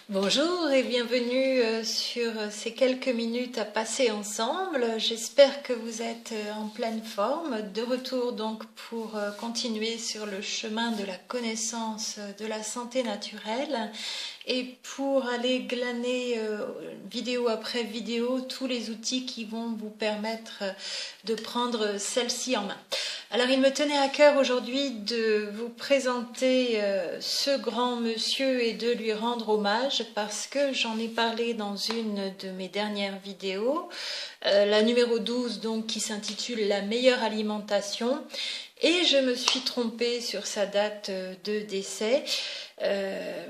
Bonjour et bienvenue sur ces quelques minutes à passer ensemble. J'espère que vous êtes en pleine forme. De retour donc pour continuer sur le chemin de la connaissance de la santé naturelle et pour aller glaner vidéo après vidéo tous les outils qui vont vous permettre de prendre celle-ci en main. Alors il me tenait à cœur aujourd'hui de vous présenter ce grand monsieur et de lui rendre hommage parce que j'en ai parlé dans une de mes dernières vidéos, la numéro 12 donc qui s'intitule La meilleure alimentation, et je me suis trompée sur sa date de décès.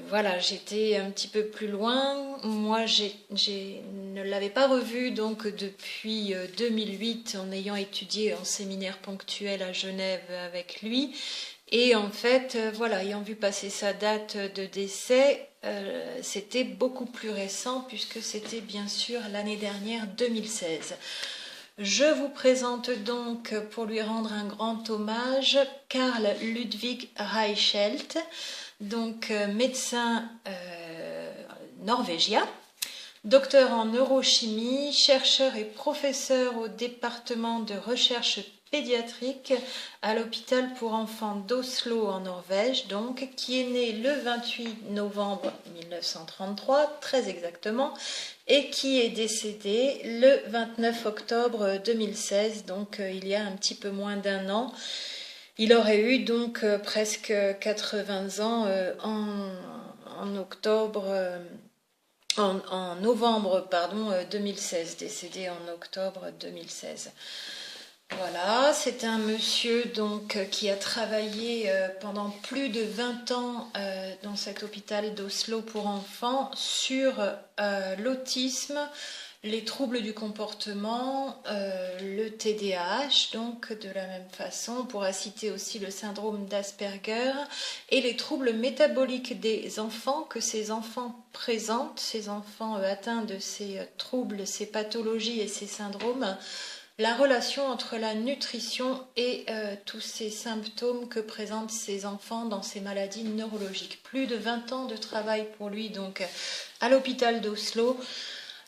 Voilà, j'étais un petit peu plus loin. Moi, je ne l'avais pas revu donc depuis 2008 en ayant étudié en séminaire ponctuel à Genève avec lui. Et en fait, voilà, ayant vu passer sa date de décès, c'était beaucoup plus récent puisque c'était bien sûr l'année dernière, 2016. Je vous présente donc, pour lui rendre un grand hommage, Carl Ludwig Reichelt, donc médecin norvégien, docteur en neurochimie, chercheur et professeur au département de recherche pédiatrique à l'hôpital pour enfants d'Oslo en Norvège, donc, qui est né le 28 novembre 1933, très exactement, et qui est décédé le 29 octobre 2016, donc il y a un petit peu moins d'un an. Il aurait eu donc presque 80 ans en octobre, en novembre pardon, 2016, décédé en octobre 2016. Voilà, c'est un monsieur donc qui a travaillé pendant plus de 20 ans dans cet hôpital d'Oslo pour enfants sur l'autisme, les troubles du comportement, le TDAH, donc de la même façon. On pourra citer aussi le syndrome d'Asperger et les troubles métaboliques des enfants que ces enfants présentent, ces enfants atteints de ces troubles, ces pathologies et ces syndromes. La relation entre la nutrition et tous ces symptômes que présentent ces enfants dans ces maladies neurologiques. Plus de 20 ans de travail pour lui donc à l'hôpital d'Oslo,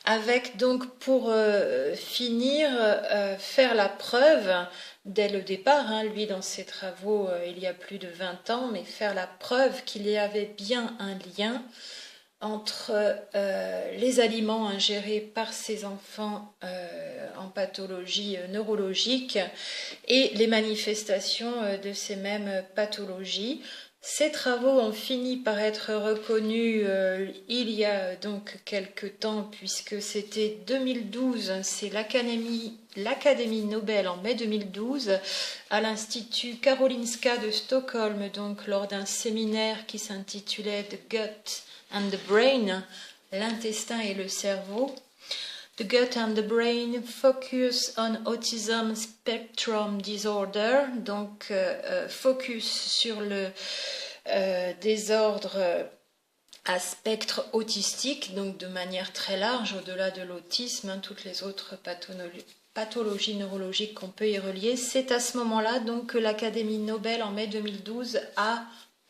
avec donc pour finir faire la preuve dès le départ, hein, lui dans ses travaux il y a plus de 20 ans, mais faire la preuve qu'il y avait bien un lien entre les aliments ingérés par ces enfants en pathologie neurologique et les manifestations de ces mêmes pathologies. Ces travaux ont fini par être reconnus il y a donc quelque temps, puisque c'était 2012, c'est l'Académie Nobel en mai 2012 à l'Institut Karolinska de Stockholm, donc lors d'un séminaire qui s'intitulait The Gut and the Brain, l'intestin et le cerveau. The Gut and the Brain Focus on Autism Spectrum Disorder, donc focus sur le désordre à spectre autistique, donc de manière très large, au-delà de l'autisme, hein, toutes les autres pathologies neurologiques qu'on peut y relier. C'est à ce moment-là donc que l'Académie Nobel en mai 2012 a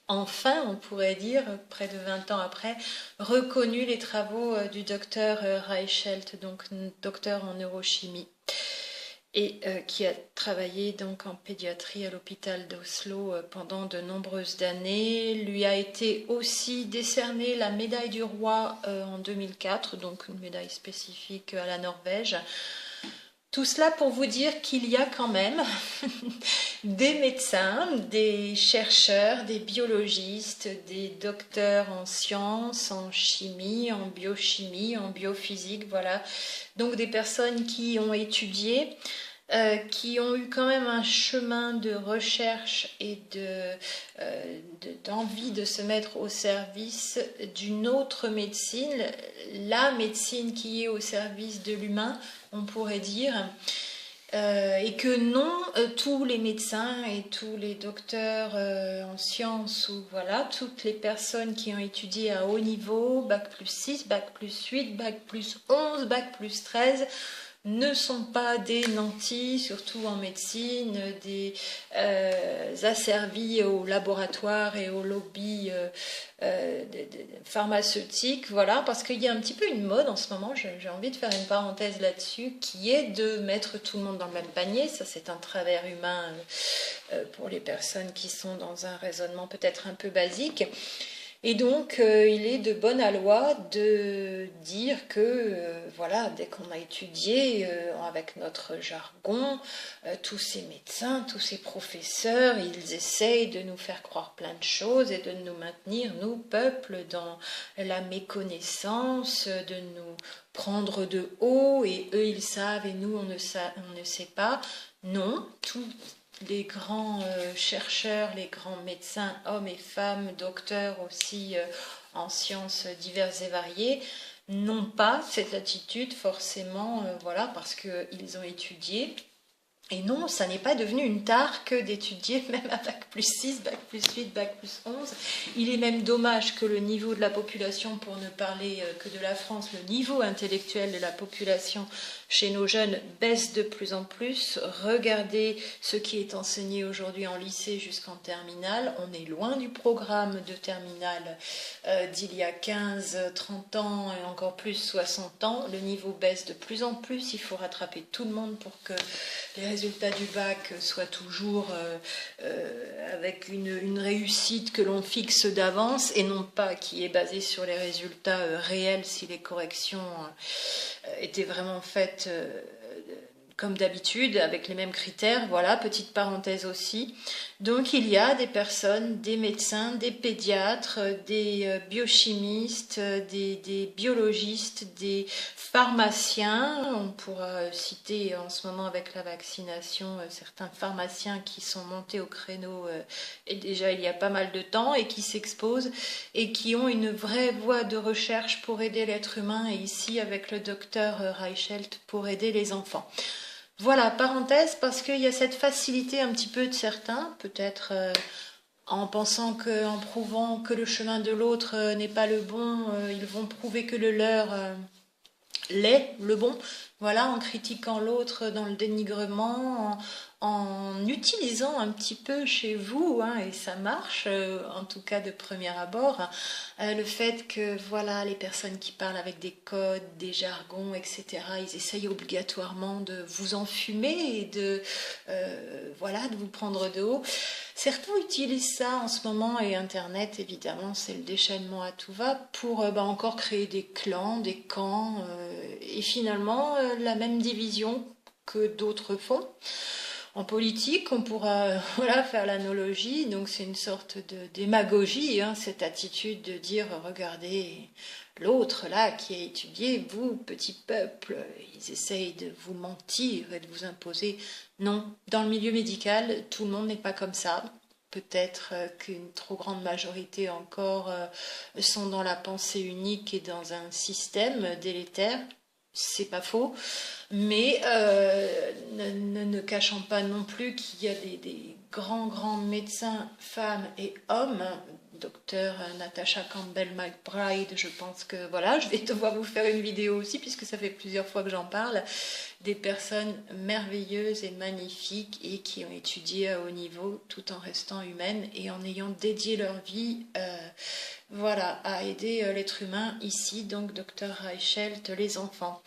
enfin, on pourrait dire, près de 20 ans après, reconnu les travaux du docteur Reichelt, donc docteur en neurochimie, et qui a travaillé donc en pédiatrie à l'hôpital d'Oslo pendant de nombreuses années. Lui a été aussi décernée la médaille du roi en 2004, donc une médaille spécifique à la Norvège. Tout cela pour vous dire qu'il y a quand même des médecins, des chercheurs, des biologistes, des docteurs en sciences, en chimie, en biochimie, en biophysique, voilà. Donc des personnes qui ont étudié, qui ont eu quand même un chemin de recherche et d'envie de se mettre au service d'une autre médecine, la médecine qui est au service de l'humain, on pourrait dire, et que non, tous les médecins et tous les docteurs en sciences, ou voilà, toutes les personnes qui ont étudié à haut niveau, bac plus 6, bac plus 8, bac plus 11, bac plus 13, ne sont pas des nantis, surtout en médecine, des asservis au laboratoire et au lobby pharmaceutique, voilà, parce qu'il y a un petit peu une mode en ce moment, j'ai envie de faire une parenthèse là-dessus, qui est de mettre tout le monde dans le même panier. Ça, c'est un travers humain pour les personnes qui sont dans un raisonnement peut-être un peu basique. Et donc, il est de bonne loi de dire que, voilà, dès qu'on a étudié avec notre jargon, tous ces médecins, tous ces professeurs, ils essayent de nous faire croire plein de choses et de nous maintenir, nous, peuple, dans la méconnaissance, de nous prendre de haut, et eux, ils savent et nous, on ne sait pas. Non, tout les grands chercheurs, les grands médecins, hommes et femmes, docteurs aussi en sciences diverses et variées, n'ont pas cette attitude forcément, voilà, parce qu'ils ont étudié. Et non, ça n'est pas devenu une tare que d'étudier même à bac plus 6, bac plus 8, bac plus 11. Il est même dommage que le niveau de la population, pour ne parler que de la France, le niveau intellectuel de la population chez nos jeunes baisse de plus en plus. Regardez ce qui est enseigné aujourd'hui en lycée jusqu'en terminale. On est loin du programme de terminale d'il y a 15, 30 ans et encore plus 60 ans. Le niveau baisse de plus en plus. Il faut rattraper tout le monde pour que les résultats du bac soient toujours avec une réussite que l'on fixe d'avance et non pas qui est basée sur les résultats réels si les corrections étaient vraiment faites comme d'habitude, avec les mêmes critères. Voilà, petite parenthèse aussi. Donc il y a des personnes, des médecins, des pédiatres, des biochimistes, des biologistes, des pharmaciens. On pourra citer en ce moment avec la vaccination certains pharmaciens qui sont montés au créneau et déjà il y a pas mal de temps et qui s'exposent et qui ont une vraie voie de recherche pour aider l'être humain, et ici avec le docteur Reichelt pour aider les enfants. Voilà, parenthèse, parce qu'il y a cette facilité un petit peu de certains, peut-être en pensant qu'en prouvant que le chemin de l'autre n'est pas le bon, ils vont prouver que le leur l'est le bon. Voilà, en critiquant l'autre dans le dénigrement, en utilisant un petit peu chez vous, hein, et ça marche, en tout cas de premier abord, le fait que voilà, les personnes qui parlent avec des codes, des jargons, etc., ils essayent obligatoirement de vous enfumer et de, voilà, de vous prendre de haut. Certains utilisent ça en ce moment, et Internet, évidemment, c'est le déchaînement à tout va, pour encore créer des clans, des camps, et finalement la même division que d'autres font. En politique, on pourra voilà, faire l'analogie, donc c'est une sorte de démagogie, hein, cette attitude de dire regardez l'autre là qui a étudié, vous, petit peuple, ils essayent de vous mentir et de vous imposer. Non, dans le milieu médical, tout le monde n'est pas comme ça. Peut-être qu'une trop grande majorité encore sont dans la pensée unique et dans un système délétère. C'est pas faux, mais ne cachant pas non plus qu'il y a des grands médecins, femmes et hommes. Docteur Natasha Campbell McBride, je pense que voilà, je vais devoir vous faire une vidéo aussi puisque ça fait plusieurs fois que j'en parle. Des personnes merveilleuses et magnifiques et qui ont étudié à haut niveau tout en restant humaines et en ayant dédié leur vie voilà, à aider l'être humain ici, donc Dr Reichelt, les enfants.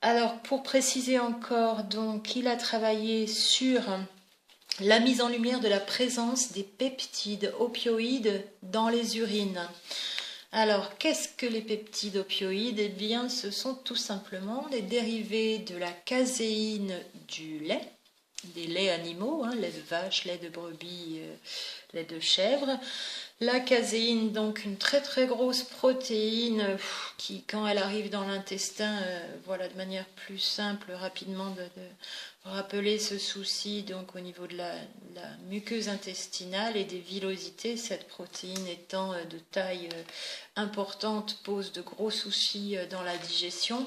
Alors pour préciser encore, donc il a travaillé sur la mise en lumière de la présence des peptides opioïdes dans les urines. Alors, qu'est-ce que les peptides opioïdes? Eh bien, ce sont tout simplement des dérivés de la caséine du lait, des laits animaux, hein, lait de vache, lait de brebis, lait de chèvre. La caséine, donc une très grosse protéine qui, quand elle arrive dans l'intestin, voilà, de manière plus simple, rapidement, de rappeler ce souci donc au niveau de la muqueuse intestinale et des villosités. Cette protéine étant de taille importante pose de gros soucis dans la digestion.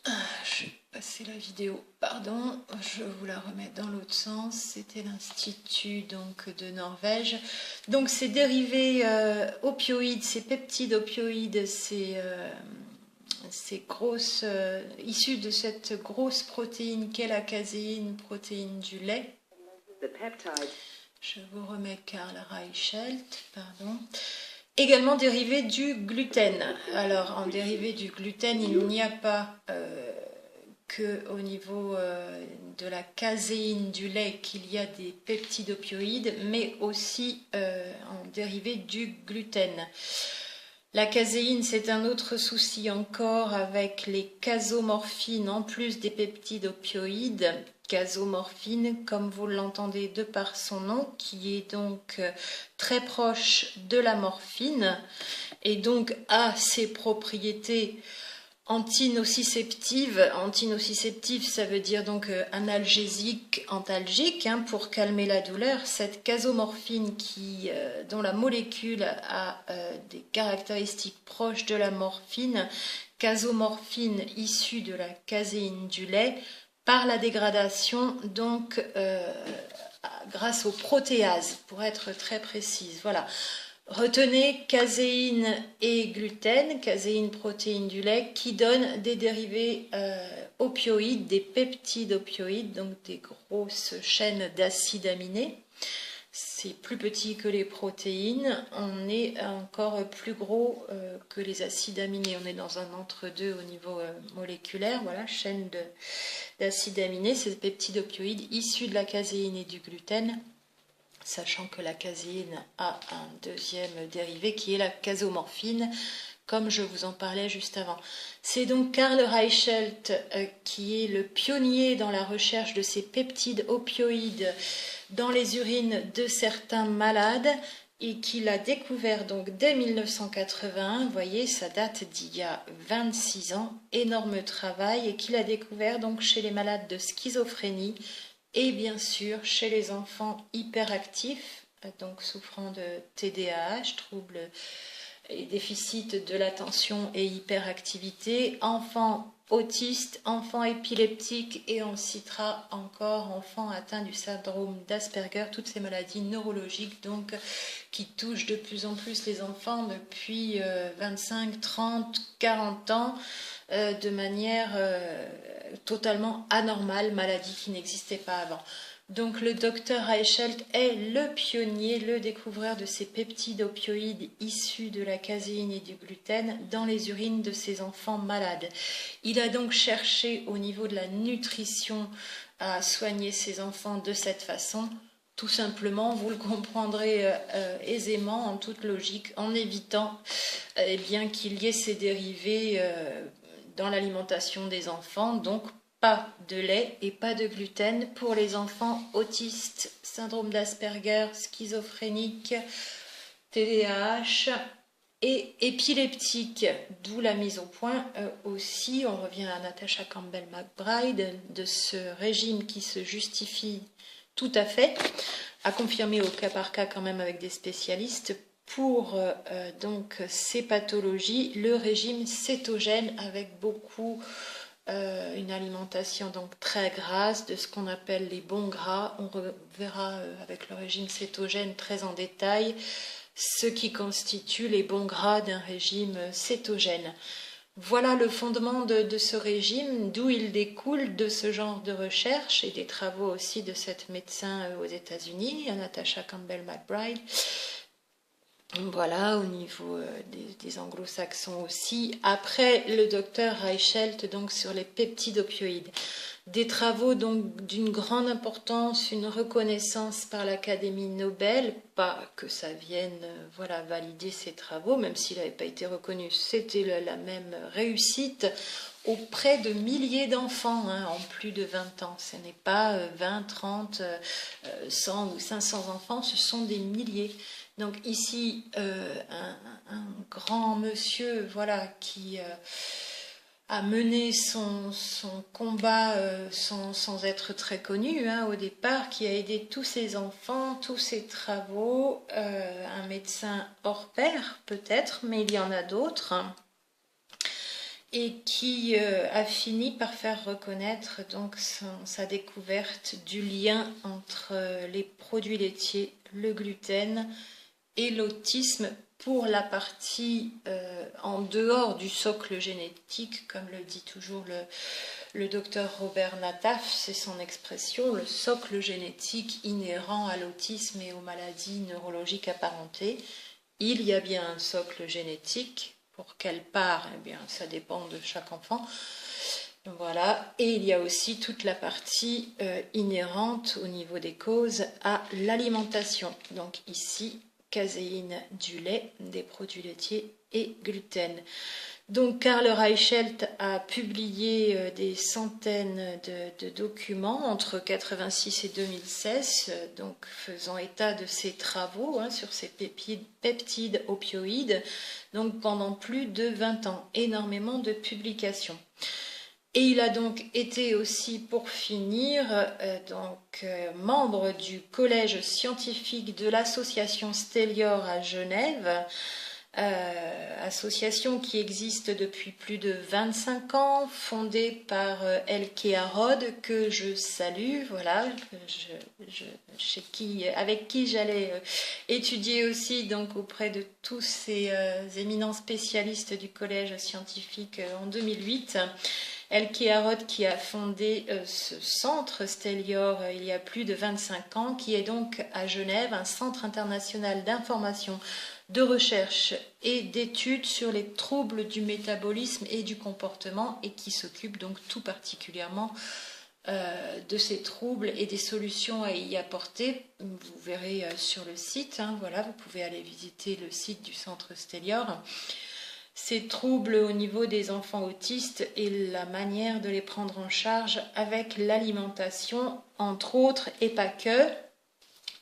Je vais passer la vidéo, pardon, je vous la remets dans l'autre sens. C'était l'Institut donc de Norvège. Donc ces dérivés opioïdes, ces peptides opioïdes, c'est issues de cette grosse protéine qu'est la caséine, protéine du lait. Je vous remets Karl Reichelt, pardon. Également dérivé du gluten. Alors en dérivé du gluten, il n'y a pas qu'au niveau de la caséine du lait qu'il y a des peptides opioïdes, mais aussi en dérivé du gluten. La caséine, c'est un autre souci encore avec les casomorphines, en plus des peptides opioïdes. Casomorphine, comme vous l'entendez de par son nom, qui est donc très proche de la morphine, et donc a ses propriétés antinociceptive, ça veut dire donc analgésique, antalgique, pour calmer la douleur. Cette casomorphine dont la molécule a des caractéristiques proches de la morphine, casomorphine issue de la caséine du lait, par la dégradation, donc grâce aux protéases, pour être très précise. Voilà. Retenez caséine et gluten, caséine, protéine du lait, qui donnent des dérivés opioïdes, des peptides opioïdes, donc des grosses chaînes d'acides aminés. C'est plus petit que les protéines, on est encore plus gros que les acides aminés. On est dans un entre-deux au niveau moléculaire, voilà, chaîne d'acides aminés, ces peptides opioïdes issus de la caséine et du gluten, sachant que la caséine a un deuxième dérivé qui est la casomorphine, comme je vous en parlais juste avant. C'est donc Karl Reichelt qui est le pionnier dans la recherche de ces peptides opioïdes dans les urines de certains malades et qui l'a découvert donc dès 1981, vous voyez, ça date d'il y a 26 ans, énorme travail, et qu'il a découvert donc chez les malades de schizophrénie, et bien sûr chez les enfants hyperactifs, donc souffrant de TDAH, troubles et déficits de l'attention et hyperactivité, enfants autistes, enfants épileptiques, et on citera encore enfants atteints du syndrome d'Asperger, toutes ces maladies neurologiques donc qui touchent de plus en plus les enfants depuis 25, 30, 40 ans, de manière totalement anormale, maladie qui n'existait pas avant. Donc le docteur Reichelt est le pionnier, le découvreur de ces peptides opioïdes issus de la caséine et du gluten dans les urines de ces enfants malades. Il a donc cherché au niveau de la nutrition à soigner ces enfants de cette façon. Tout simplement, vous le comprendrez aisément, en toute logique, en évitant bien qu'il y ait ces dérivés dans l'alimentation des enfants, donc pas de lait et pas de gluten pour les enfants autistes, syndrome d'Asperger, schizophrénique, TDAH et épileptique, d'où la mise au point aussi, on revient à Natasha Campbell-McBride, de ce régime qui se justifie tout à fait, à confirmer au cas par cas quand même avec des spécialistes, pour donc ces pathologies, le régime cétogène avec beaucoup une alimentation donc très grasse, de ce qu'on appelle les bons gras. On reverra avec le régime cétogène très en détail ce qui constitue les bons gras d'un régime cétogène. Voilà le fondement de ce régime, d'où il découle de ce genre de recherche et des travaux aussi de cette médecin aux États-Unis, Natasha Campbell-McBride. Voilà, au niveau des anglo-saxons aussi. Après, le docteur Reichelt, donc sur les peptides opioïdes. Des travaux donc d'une grande importance, une reconnaissance par l'Académie Nobel, pas que ça vienne voilà, valider ces travaux, même s'il n'avait pas été reconnu, c'était la même réussite auprès de milliers d'enfants en plus de 20 ans. Ce n'est pas 20, 30, 100 ou 500 enfants, ce sont des milliers. Donc ici, un grand monsieur voilà, qui a mené son combat sans être très connu au départ, qui a aidé tous ses enfants, tous ses travaux, un médecin hors pair peut-être, mais il y en a d'autres, et qui a fini par faire reconnaître donc sa découverte du lien entre les produits laitiers, le gluten et l'autisme pour la partie en dehors du socle génétique, comme le dit toujours le docteur Robert Nataf, c'est son expression, le socle génétique inhérent à l'autisme et aux maladies neurologiques apparentées. Il y a bien un socle génétique. Pour quelle part, eh bien, ça dépend de chaque enfant. Voilà. Et il y a aussi toute la partie inhérente au niveau des causes à l'alimentation. Donc ici, caséine du lait, des produits laitiers et gluten. Donc Karl Reichelt a publié des centaines de documents entre 86 et 2016, donc faisant état de ses travaux sur ces peptides opioïdes, donc pendant plus de 20 ans, énormément de publications. Et il a donc été aussi, pour finir, membre du collège scientifique de l'association Stelior à Genève, association qui existe depuis plus de 25 ans, fondée par Elke Harod, que je salue, voilà, avec qui j'allais étudier aussi donc auprès de tous ces éminents spécialistes du collège scientifique en 2008. Elke Harod qui a fondé ce centre Stelior il y a plus de 25 ans, qui est donc à Genève, un centre international d'information, de recherche et d'études sur les troubles du métabolisme et du comportement, et qui s'occupe donc tout particulièrement de ces troubles et des solutions à y apporter. Vous verrez sur le site, voilà, vous pouvez aller visiter le site du centre Stelior. Ces troubles au niveau des enfants autistes et la manière de les prendre en charge avec l'alimentation, entre autres, et pas que.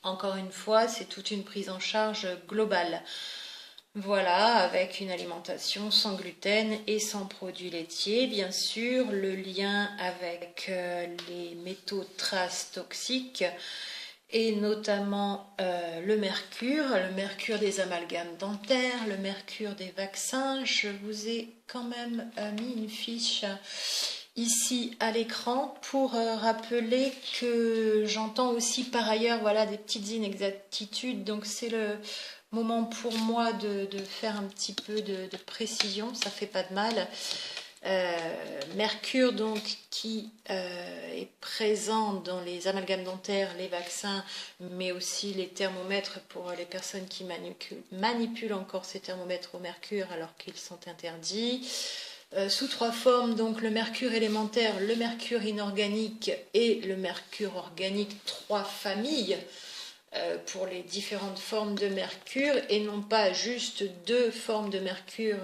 Encore une fois, c'est toute une prise en charge globale. Voilà, avec une alimentation sans gluten et sans produits laitiers, bien sûr, le lien avec les métaux traces toxiques, et notamment le mercure des amalgames dentaires, le mercure des vaccins. Je vous ai quand même mis une fiche ici à l'écran pour rappeler que j'entends aussi par ailleurs, voilà, des petites inexactitudes, donc c'est le moment pour moi de faire un petit peu de précision, ça fait pas de mal. Mercure donc qui est présent dans les amalgames dentaires, les vaccins, mais aussi les thermomètres pour les personnes qui manipulent encore ces thermomètres au mercure alors qu'ils sont interdits. Sous trois formes, donc le mercure élémentaire, le mercure inorganique et le mercure organique, trois familles pour les différentes formes de mercure, et non pas juste deux formes de mercure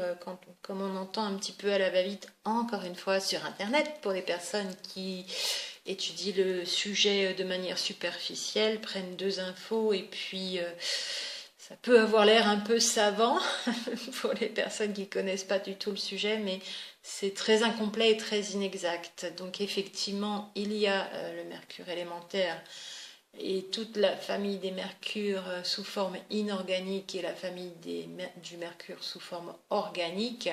comme on entend un petit peu à la va-vite, encore une fois, sur Internet, pour les personnes qui étudient le sujet de manière superficielle, prennent deux infos et puis ça peut avoir l'air un peu savant pour les personnes qui ne connaissent pas du tout le sujet, mais c'est très incomplet et très inexact. Donc effectivement, il y a le mercure élémentaire et toute la famille des mercures sous forme inorganique et la famille du mercure sous forme organique,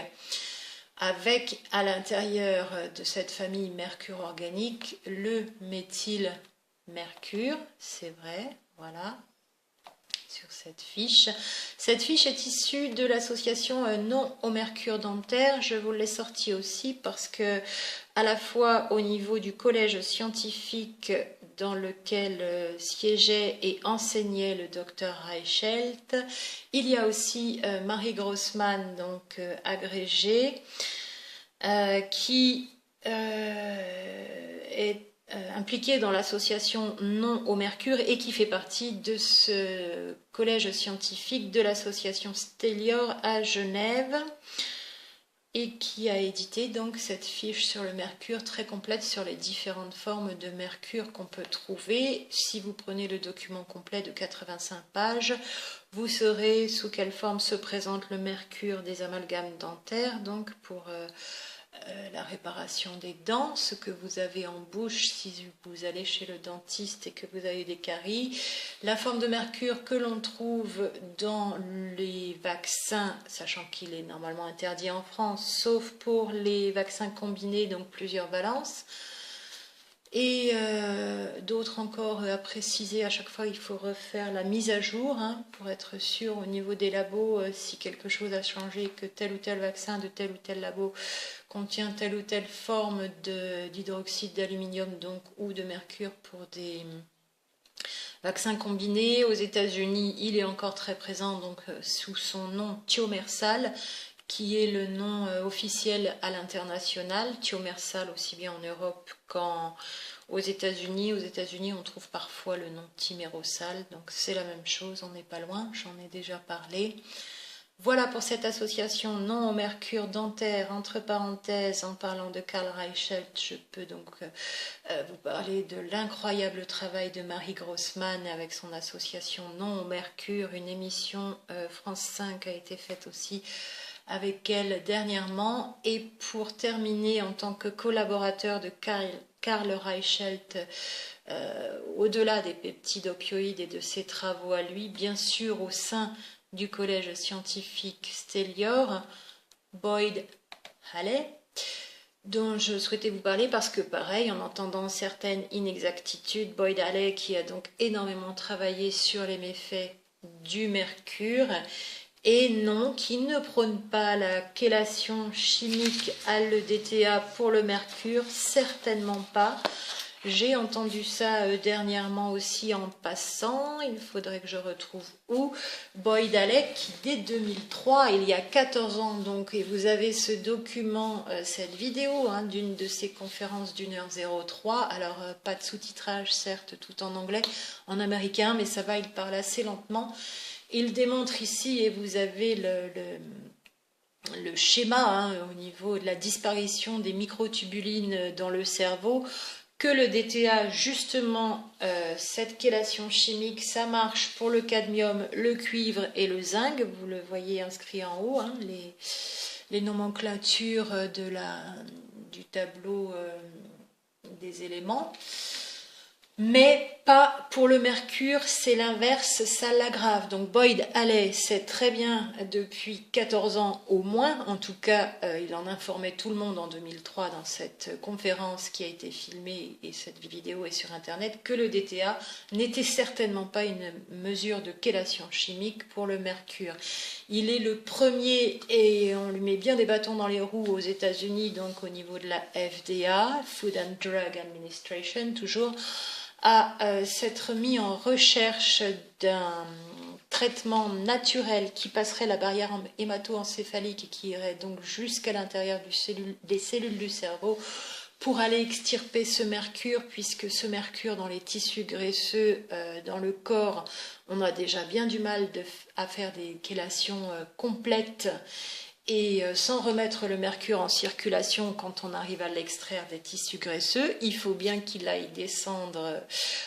avec à l'intérieur de cette famille mercure organique le méthylmercure, c'est vrai, voilà, sur cette fiche. Cette fiche est issue de l'association Non au mercure dentaire. Je vous l'ai sortie aussi parce que, à la fois au niveau du collège scientifique dans lequel siégeait et enseignait le docteur Reichelt, il y a aussi Marie Grossman, donc agrégée, qui est impliquée dans l'association Non au mercure et qui fait partie de ce collège scientifique de l'association Stelior à Genève, et qui a édité donc cette fiche sur le mercure très complète sur les différentes formes de mercure qu'on peut trouver. Si vous prenez le document complet de 85 pages, vous saurez sous quelle forme se présente le mercure des amalgames dentaires, donc pour la réparation des dents, ce que vous avez en bouche si vous allez chez le dentiste et que vous avez des caries, la forme de mercure que l'on trouve dans les vaccins, sachant qu'il est normalement interdit en France, sauf pour les vaccins combinés, donc plusieurs valences, Et d'autres encore à préciser, à chaque fois il faut refaire la mise à jour hein, pour être sûr au niveau des labos si quelque chose a changé, que tel ou tel vaccin de tel ou tel labo contient telle ou telle forme d'hydroxyde d'aluminium donc ou de mercure pour des vaccins combinés. Aux États-Unis, il est encore très présent donc sous son nom Thiomersal, qui est le nom officiel à l'international. Thiomersal aussi bien en Europe qu'aux États-Unis. Aux États-Unis, on trouve parfois le nom Thimerosal, donc c'est la même chose, on n'est pas loin, j'en ai déjà parlé. Voilà pour cette association non au mercure dentaire. Entre parenthèses, en parlant de Karl Reichelt, je peux donc vous parler de l'incroyable travail de Marie Grossman avec son association non au mercure. Une émission France 5 a été faite aussi avec elle dernièrement. Et pour terminer, en tant que collaborateur de Karl Reichelt, au-delà des peptides opioïdes et de ses travaux à lui, bien sûr au sein du collège scientifique Stelior, Boyd Halley, dont je souhaitais vous parler parce que pareil, en entendant certaines inexactitudes, Boyd Halley qui a donc énormément travaillé sur les méfaits du mercure, et non, qui ne prône pas la chélation chimique à l'EDTA pour le mercure, certainement pas. J'ai entendu ça dernièrement aussi en passant, il faudrait que je retrouve où, Boyd Halley qui dès 2003, il y a 14 ans donc, et vous avez ce document, cette vidéo hein, d'une de ces conférences d'1h03, alors pas de sous-titrage certes, tout en anglais, en américain, mais ça va, il parle assez lentement. Il démontre ici, et vous avez le schéma hein, au niveau de la disparition des microtubulines dans le cerveau, que le DTA, justement, cette chélation chimique, ça marche pour le cadmium, le cuivre et le zinc. Vous le voyez inscrit en haut, hein, les nomenclatures du tableau des éléments. Mais pas pour le mercure, c'est l'inverse, ça l'aggrave. Donc Boyd Halley sait très bien depuis 14 ans au moins, en tout cas il en informait tout le monde en 2003 dans cette conférence qui a été filmée et cette vidéo est sur internet, que le DTA n'était certainement pas une mesure de chélation chimique pour le mercure. Il est le premier, et on lui met bien des bâtons dans les roues aux États-Unis, donc au niveau de la FDA, Food and Drug Administration toujours, à s'être mis en recherche d'un traitement naturel qui passerait la barrière hémato-encéphalique et qui irait donc jusqu'à l'intérieur des cellules du cerveau pour aller extirper ce mercure, puisque ce mercure dans les tissus graisseux dans le corps, on a déjà bien du mal à faire des chélations complètes. Et sans remettre le mercure en circulation quand on arrive à l'extraire des tissus graisseux, il faut bien qu'il aille descendre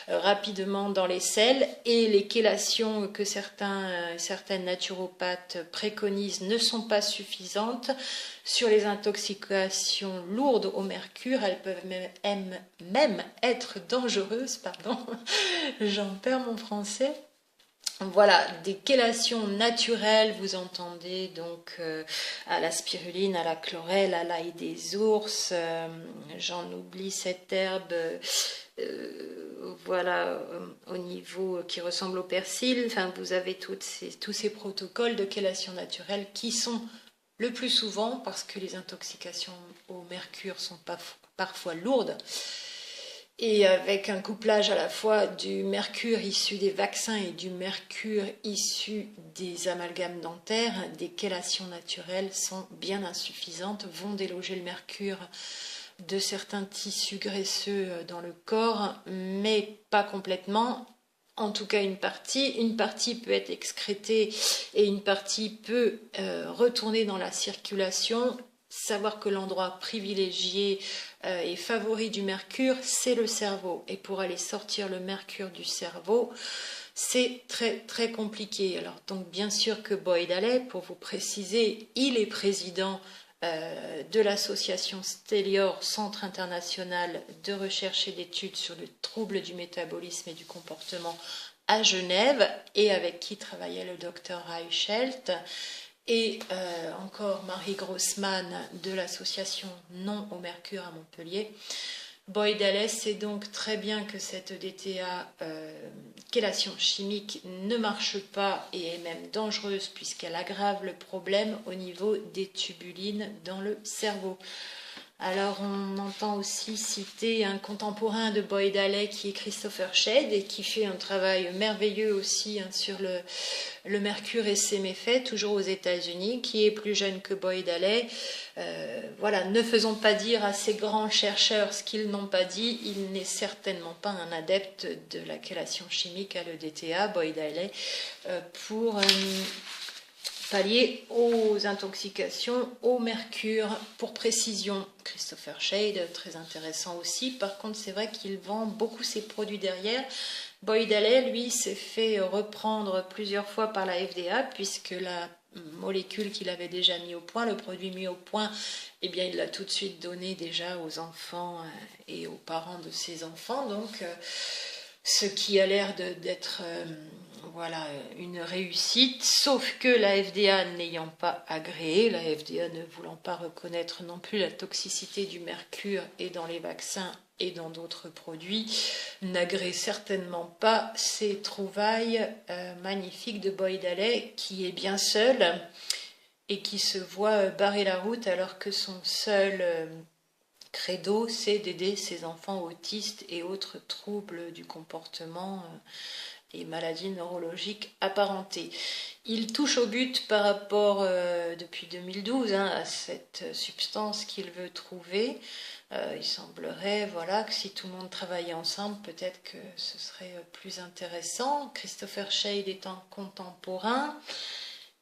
rapidement dans les selles. Et les chélations que certaines naturopathes préconisent ne sont pas suffisantes. Sur les intoxications lourdes au mercure, elles peuvent même être dangereuses. Pardon, j'en perds mon français. Voilà, des chélations naturelles, vous entendez donc à la spiruline, à la chlorelle, à l'ail des ours, j'en oublie cette herbe, voilà, au niveau qui ressemble au persil. Enfin, vous avez tous ces protocoles de chélation naturelle qui sont le plus souvent, parce que les intoxications au mercure sont parfois lourdes, et avec un couplage à la fois du mercure issu des vaccins et du mercure issu des amalgames dentaires, des chélations naturelles sont bien insuffisantes, vont déloger le mercure de certains tissus graisseux dans le corps, mais pas complètement. En tout cas, une partie peut être excrétée et une partie peut retourner dans la circulation. Savoir que l'endroit privilégié et favori du mercure, c'est le cerveau. Et pour aller sortir le mercure du cerveau, c'est très très compliqué. Alors donc bien sûr que Boyd Halley, pour vous préciser, il est président de l'association Stelior, Centre international de recherche et d'études sur le trouble du métabolisme et du comportement à Genève, et avec qui travaillait le docteur Reichelt. Et encore Marie Grossman de l'association Non au mercure à Montpellier. Boyd Halley sait donc très bien que cette DTA, chélation chimique, ne marche pas et est même dangereuse puisqu'elle aggrave le problème au niveau des tubulines dans le cerveau. Alors on entend aussi citer un contemporain de Boyd Halley qui est Christopher Shade et qui fait un travail merveilleux aussi sur le mercure et ses méfaits, toujours aux États-Unis, qui est plus jeune que Boyd Halley. Voilà, ne faisons pas dire à ces grands chercheurs ce qu'ils n'ont pas dit. Il n'est certainement pas un adepte de la chélation chimique à l'EDTA, Boyd Halley, pour pallier aux intoxications au mercure. Pour précision, Christopher Shade, très intéressant aussi. Par contre, c'est vrai qu'il vend beaucoup ses produits derrière. Boyd Halley, lui, s'est fait reprendre plusieurs fois par la FDA puisque la molécule qu'il avait déjà mis au point, le produit mis au point, eh bien, il l'a tout de suite donné déjà aux enfants et aux parents de ses enfants. Donc, ce qui a l'air d'être voilà, une réussite, sauf que la FDA n'ayant pas agréé, la FDA ne voulant pas reconnaître non plus la toxicité du mercure et dans les vaccins et dans d'autres produits, n'agrée certainement pas ces trouvailles magnifiques de Boyd Halley, qui est bien seul et qui se voit barrer la route alors que son seul credo, c'est d'aider ses enfants autistes et autres troubles du comportement et maladies neurologiques apparentées. Il touche au but par rapport, depuis 2012, à cette substance qu'il veut trouver. Il semblerait voilà, que si tout le monde travaillait ensemble, peut-être que ce serait plus intéressant. Christopher Shade étant contemporain.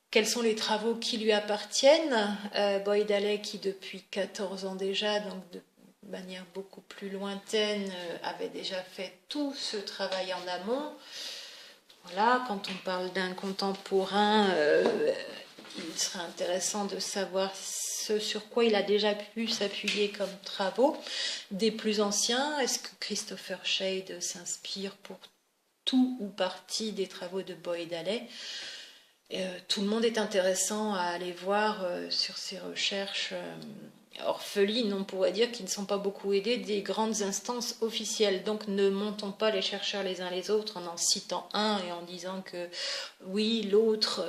Quels sont les travaux qui lui appartiennent? Boyd Halley, qui depuis 14 ans déjà, donc de manière beaucoup plus lointaine, avait déjà fait tout ce travail en amont. Voilà, quand on parle d'un contemporain, il serait intéressant de savoir ce sur quoi il a déjà pu s'appuyer comme travaux. Des plus anciens, est-ce que Christopher Shade s'inspire pour tout ou partie des travaux de Boyd Halley? Tout le monde est intéressant à aller voir sur ces recherches orphelines, on pourrait dire, qui ne sont pas beaucoup aidées des grandes instances officielles. Donc ne montons pas les chercheurs les uns les autres en citant un et en disant que oui, l'autre,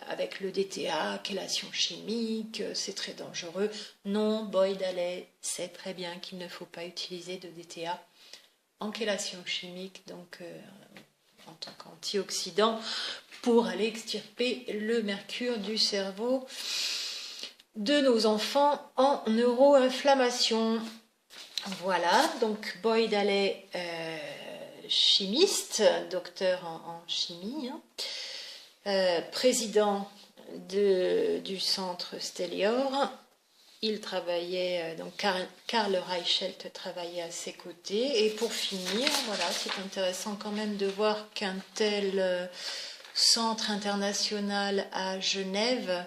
avec le DTA, chélation chimique, c'est très dangereux. Non, Boyd Halley sait très bien qu'il ne faut pas utiliser de DTA en chélation chimique, donc en tant qu'antioxydant, pour aller extirper le mercure du cerveau de nos enfants en neuroinflammation. Voilà, donc Boyd Halley, chimiste, docteur en chimie, président du centre Stellior. Il travaillait, donc Karl Reichelt travaillait à ses côtés. Et pour finir, voilà, c'est intéressant quand même de voir qu'un tel centre international à Genève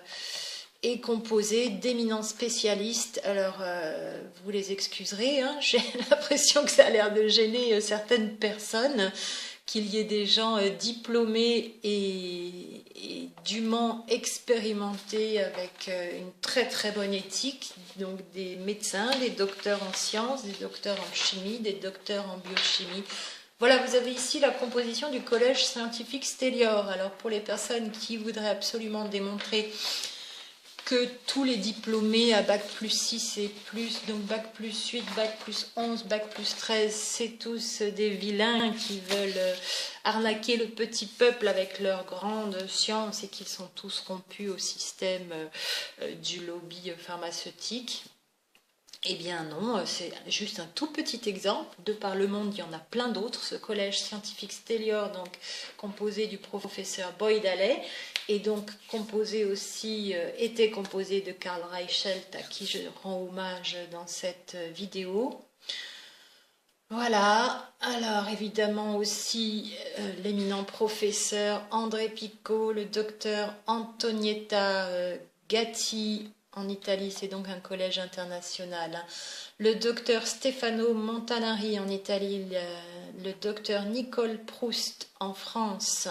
est composé d'éminents spécialistes. Alors, vous les excuserez, hein, j'ai l'impression que ça a l'air de gêner certaines personnes, qu'il y ait des gens diplômés et dûment expérimentés avec une très très bonne éthique, donc des médecins, des docteurs en sciences, des docteurs en chimie, des docteurs en biochimie. Voilà, vous avez ici la composition du collège scientifique Stellior. Alors pour les personnes qui voudraient absolument démontrer que tous les diplômés à bac plus 6 et plus, donc bac plus 8, bac plus 11, bac plus 13, c'est tous des vilains qui veulent arnaquer le petit peuple avec leur grande science et qui sont tous rompus au système du lobby pharmaceutique. Eh bien non, c'est juste un tout petit exemple. De par le monde, il y en a plein d'autres. Ce collège scientifique Stellior, donc composé du professeur Boyd Halley, et donc était composé de Karl Reichelt, à qui je rends hommage dans cette vidéo. Voilà, alors évidemment aussi l'éminent professeur André Pico, le docteur Antonietta Gatti. En Italie, c'est donc un collège international. Le docteur Stefano Montanari en Italie, le docteur Nicole Proust en France,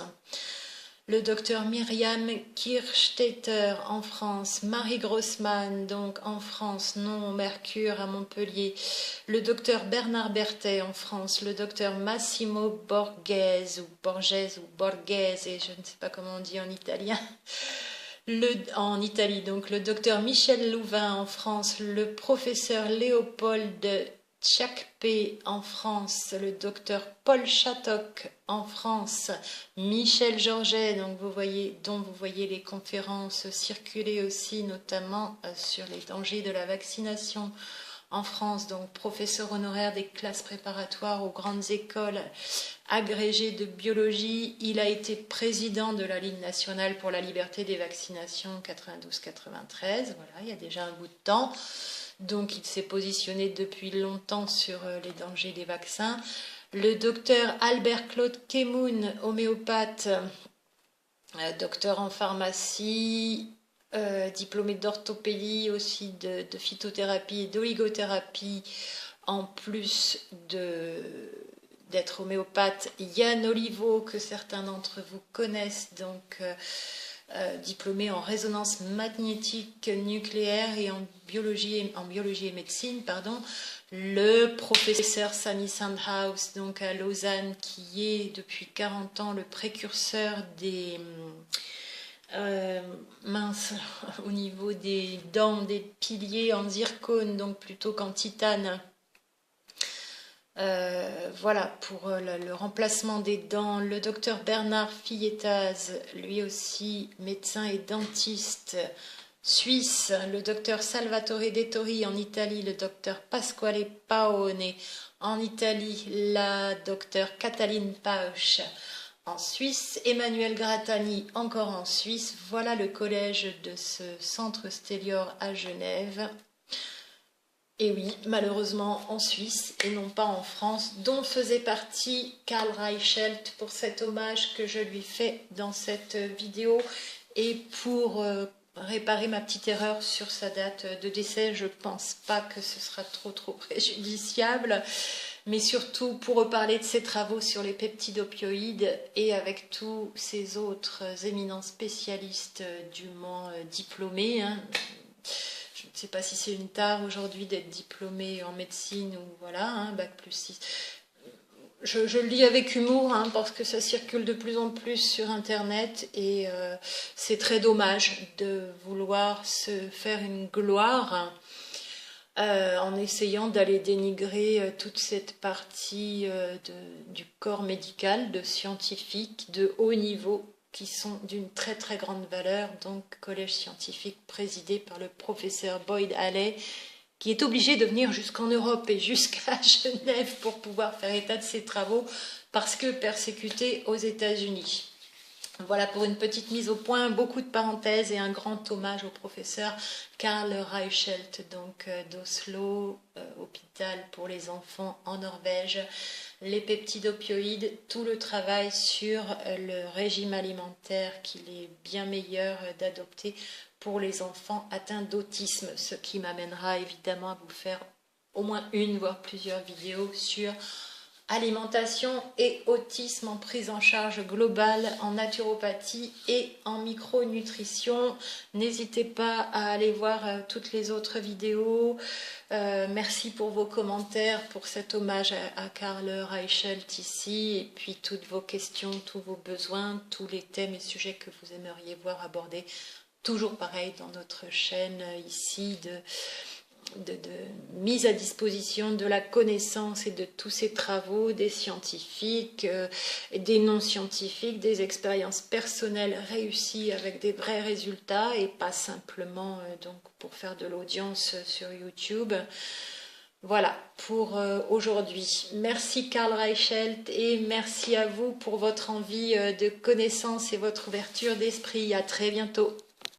le docteur Myriam Kirchstetter en France, Marie Grossman donc en France, non au Mercure à Montpellier, le docteur Bernard Berthet en France, le docteur Massimo Borghese ou Borghese ou Borghese, et je ne sais pas comment on dit en italien, en Italie, donc le docteur Michel Louvain en France, le professeur Léopold Tchakpé en France, le docteur Paul Chatoc en France, Michel Georget, donc dont vous voyez les conférences circuler aussi, notamment sur les dangers de la vaccination en France, donc professeur honoraire des classes préparatoires aux grandes écoles agrégé de biologie. Il a été président de la Ligue nationale pour la liberté des vaccinations 92-93, voilà, il y a déjà un bout de temps. Donc il s'est positionné depuis longtemps sur les dangers des vaccins. Le docteur Albert-Claude Kemoun, homéopathe, docteur en pharmacie, diplômé d'orthopédie, aussi de phytothérapie et d'oligothérapie, en plus d'être homéopathe. Yann Oliveau, que certains d'entre vous connaissent, donc diplômé en résonance magnétique nucléaire et en biologie et médecine, pardon. Le professeur Sami Sandhaus, donc à Lausanne, qui est depuis 40 ans le précurseur des au niveau des dents, des piliers en zircone, donc plutôt qu'en titane. Voilà, pour le remplacement des dents, le docteur Bernard Filletaz, lui aussi médecin et dentiste suisse, le docteur Salvatore Dettori en Italie, le docteur Pasquale Paone en Italie, la docteur Cataline Pausch en Suisse, Emmanuel Grattani encore en Suisse. Voilà le collège de ce centre Stélior à Genève. Et oui, malheureusement en Suisse et non pas en France, dont faisait partie Karl Reichelt, pour cet hommage que je lui fais dans cette vidéo. Et pour réparer ma petite erreur sur sa date de décès, je ne pense pas que ce sera trop préjudiciable. Mais surtout pour reparler de ses travaux sur les peptides opioïdes et avec tous ces autres éminents spécialistes dûment diplômés. Je ne sais pas si c'est une tare aujourd'hui d'être diplômé en médecine ou voilà, bac plus 6. Je le lis avec humour parce que ça circule de plus en plus sur Internet et c'est très dommage de vouloir se faire une gloire en essayant d'aller dénigrer toute cette partie du corps médical, de scientifiques de haut niveau, qui sont d'une très grande valeur, donc collège scientifique présidé par le professeur Boyd Halley, qui est obligé de venir jusqu'en Europe et jusqu'à Genève pour pouvoir faire état de ses travaux, parce que persécuté aux États-Unis. Voilà pour une petite mise au point, beaucoup de parenthèses et un grand hommage au professeur Karl Reichelt, donc d'Oslo, hôpital pour les enfants en Norvège, les peptides opioïdes, tout le travail sur le régime alimentaire qu'il est bien meilleur d'adopter pour les enfants atteints d'autisme, ce qui m'amènera évidemment à vous faire au moins une voire plusieurs vidéos sur alimentation et autisme en prise en charge globale, en naturopathie et en micronutrition. N'hésitez pas à aller voir toutes les autres vidéos. Merci pour vos commentaires, pour cet hommage à Karl Reichelt ici, et puis toutes vos questions, tous vos besoins, tous les thèmes et sujets que vous aimeriez voir abordés. Toujours pareil dans notre chaîne ici de mise à disposition de la connaissance et de tous ces travaux des scientifiques, des non-scientifiques, des expériences personnelles réussies avec des vrais résultats et pas simplement donc pour faire de l'audience sur YouTube. Voilà pour aujourd'hui. Merci Karl Reichelt et merci à vous pour votre envie de connaissance et votre ouverture d'esprit. À très bientôt.